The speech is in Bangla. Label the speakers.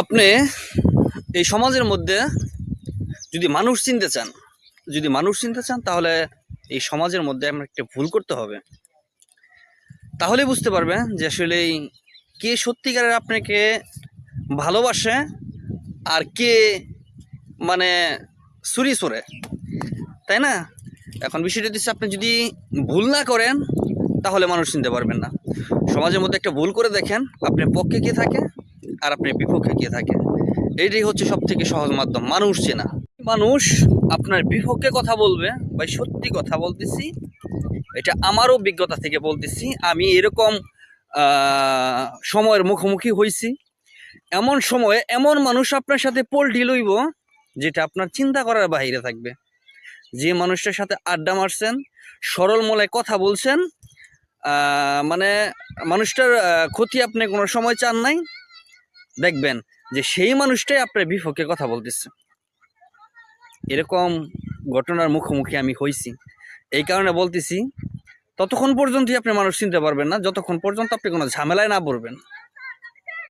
Speaker 1: আপনি এই সমাজের মধ্যে যদি মানুষ চিনতে চান তাহলে এই সমাজের মধ্যে আপনার একটা ভুল করতে হবে। তাহলে বুঝতে পারবেন যে আসলে কে সত্যিকারের আপনাকে ভালোবাসে আর কে মানে চুরি চোরে, তাই না? এখন বিষয়টা হচ্ছে, আপনি যদি ভুল না করেন তাহলে মানুষ চিনতে পারবেন না। সমাজের মধ্যে একটা ভুল করে দেখেন আপনার পক্ষে কে থাকে আর আপনার বিপক্ষে কে থাকে। এইটাই হচ্ছে সব থেকে সহজ মাধ্যম মানুষ চেনা। মানুষ আপনার বিপক্ষে কথা বলবে, ভাই সত্যি কথা বলতেছি, এটা আমার অভিজ্ঞতা থেকে বলতেছি। আমি এরকম সময়ের মুখোমুখি হয়েছি। এমন সময়ে এমন মানুষ আপনার সাথে পোল্টি লইব যেটা আপনার চিন্তা করার বাইরে থাকবে। যে মানুষটার সাথে আড্ডা মারছেন, সরল মলায় কথা বলছেন, মানে মানুষটার ক্ষতি আপনি কোনো সময় চান নাই, দেখবেন যে সেই মানুষটাই আপনার বিপক্ষে কথা বলতেছে। এরকম ঘটনার মুখোমুখি আমি হয়েছি। এই কারণে বলতেছি, ততক্ষণ পর্যন্তই আপনি মানুষ চিনতে পারবেন না যতক্ষণ পর্যন্ত আপনি কোনো ঝামেলায় না পড়বেন।